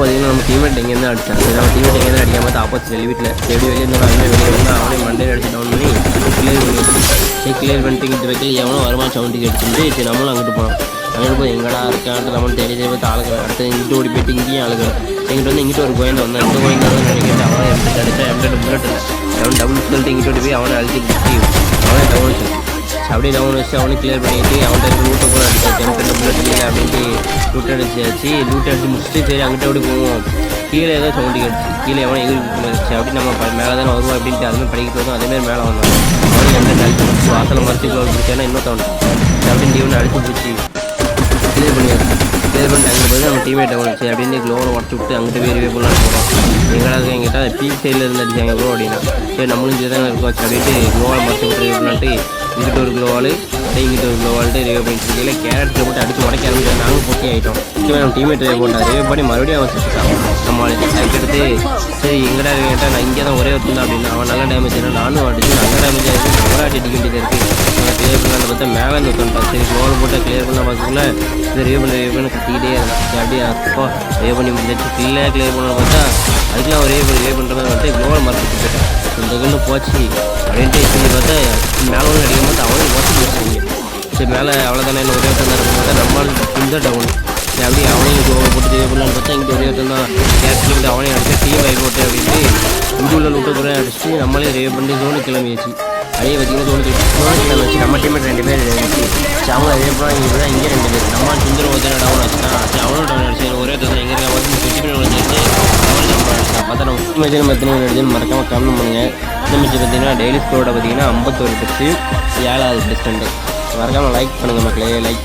பார்த்தீங்கன்னா நம்ம டீமேட் எங்கேருந்து அடிச்சான். நம்ம டீமேட் எங்கேருந்து அடிக்காம பார்த்து ஆப்போசிட் வீட்டில் எப்படி வெளியே இருந்தாலும் அவனே வெளியே வந்து அவனே மண்டையில் அடிச்சு டவுன் பண்ணி கிளியர் பண்ணி சரி கிளியர் பண்ணிட்டு இங்கிட்டு வைக்கல எவனோ வருமா சவுண்டுக்கு அடிச்சுட்டு சரி நம்மளும் அங்கிட்டு போனோம். அங்கிட்டு போய் எங்கடா இருக்கான்ட்டு நம்ம தேடி பார்த்து ஆளுங்க அடுத்து இங்கிட்டு ஓடி போயிட்டு இங்கேயும் ஆளுங்க எங்கிட்ட வந்து இங்கிட்ட ஒரு கோயந்தை வந்தான். இந்த கோயந்தை வந்து நினைக்கிட்டு அவனை எம்பிட்டு அடித்தா எம்பிட்டு புல்லட் அவன் டபுள் சொல்லிட்டு இங்கிட்ட ஓடி போய் அவனை அழுத்தி பிடிச்சி அவனே டவுன் வச்சு அப்படியே டவுன் வச்சு அவனே கிளியர் பண்ணிட்டு அவன்கிட்ட லூட்டை கூட அடிச்சாச்சு. எம்பிட்டு புல்லட் இல்லை அப்படின்ட்டு லூட் அடிச்சாச்சு. லூட் அடிச்சு முடிச்சுட்டு சரி அங்கிட்ட ஓடி போவோம். கீழே ஏதோ சவுண்டு கிடச்சி கீழே எவனோ எதிர்த்து அப்படி நம்ம மேலே தானே வருவோம் அப்படின்ட்டு அதுமாதிரி படிக்கிட்டு வந்தோம். அதேமாதிரி மேலே வந்தோம். அவனும் எம்பிட்டு அடிச்சு பிடிச்சி வாசலை மறைச்சி பிடிச்சானா இன்னும் தோணும் அப்படின்னு இவனை அடிச்சு பிடிச்சி கிளியர் பண்ணியாச்சு. கிளியர் பண்ணிட்டு அங்கே போய் நம்ம டீமேட் வந்துச்சு அப்படின்னு க்ளோவில் உடச்சி விட்டு அங்கிட்டு வேறு போகலான்னு போகிறோம். எங்கடாது எங்கிட்ட பீக் சைடில் இருந்து அடிச்சாங்க ப்ரோ அப்படின்னா சரி நம்மளும் இங்கே தானே இருக்கோம் அப்படின்ட்டு க்ளோவால் மறைச்சி விட்டு பண்ணாட்டு இங்கிட்ட ஒரு க்ளோவால் இங்கிட்ட ஒரு க்ளோவால்ட்டு ரிவே பண்ணிட்டு இருக்கல கேரட்டில் போட்டு அடிச்சு உடக்க ஆரம்பிச்சு நாங்களும் பொட்டி ஆகிட்டோம். சரி நம்ம டீமேட் ரிவே போட்டால் ரிவே பண்ணி மறுபடியும் அவன் வச்சுட்டான். நம்ம அதுக்கடுத்து சரி எங்கடா கேட்டால் நான் இங்கே தான் ஒரே ஒருத்தன் அப்படின்னு அவன் நல்ல டேமேஜ் ஆனால் நானும் அடிச்சு நல்ல டேமேஜ் ஆகிடுச்சு. போராட்டி அடிக்க வேண்டியது இருக்குது. கிளியர் பண்ணலான்னு பார்த்தா மேலே இருந்து ஒருத்தன்ட்டான். சரி க்ளோவில் போட்டால் கிளியர் பண்ணால் பார்த்துக்கல இது ரிவே பண்ணி கட்டிக்கிட்டே இருந்தான். சரி அப்படியே அப்போ ரிவே பண்ணி முடிஞ்சிச்சு. கிளியர் பண்ண பார்த்தா அதுக்கெலாம் ஒரே ரிவே பண்ணுற மாதிரி வந்து க்ளோவில் மறைச்சிட்டு போயிட்டான். இந்த கண்ணு போச்சு அப்படின்ட்டு சொல்லி பார்த்தா மேலே ஒன்று அடிக்கும் போது அவனும் ஓட்டி போச்சுங்க. சரி மேலே அவ்வளோதானே என்ன ஒரே ஒருத்தன் தான் இருக்கும் பார்த்தா நம்மளால் இந்த டவுன் அப்படியே அவனையும் க்ளோவில் போட்டு ரிவே பண்ணலான்னு பார்த்தா இங்கே ஒரே ஒருத்தன் தான் கேட்ச் அவனையும் அடிச்சு டீம் ஆகி போட்டு அப்படின்ட்டு இங்கே உள்ள விட்டு கூட அடிச்சுட்டு நம்மளே ரிவே பண்ணி ஜோனுக்கு கிளம்பியாச்சு. அதே பார்த்தீங்கன்னா ஜோனுக்கு கிளம்பிச்சு. நம்ம டீமேட் 2 பேர் இருந்துச்சு. அவங்க அதே போல் இங்கே தான் இங்கே 2 பேர் நம்ம சுந்தரம் ஒருத்தனை டவுன் ஆச்சுன்னா அவனும் டவுன் அடிச்சு ஒரே ஒருத்தர் எங்கே இருக்கா வந்து 50 பேர் வச்சுட்டு அவனும் டவுன் அடிச்சா பார்த்தா நம்ம மேட்ச் எத்தனை அடிச்சுன்னு மறக்காமல் கமெண்ட் பண்ணுங்கள். இந்த மேட்ச் பார்த்தீங்கன்னா டெய்லி ஸ்கோரோட பார்த்தீங்கன்னா 51 பெஸ்ட்டு 7வது பெஸ்ட்டு மறக்காமல் லைக் பண்ணுங்கள் மக்களே. லைக்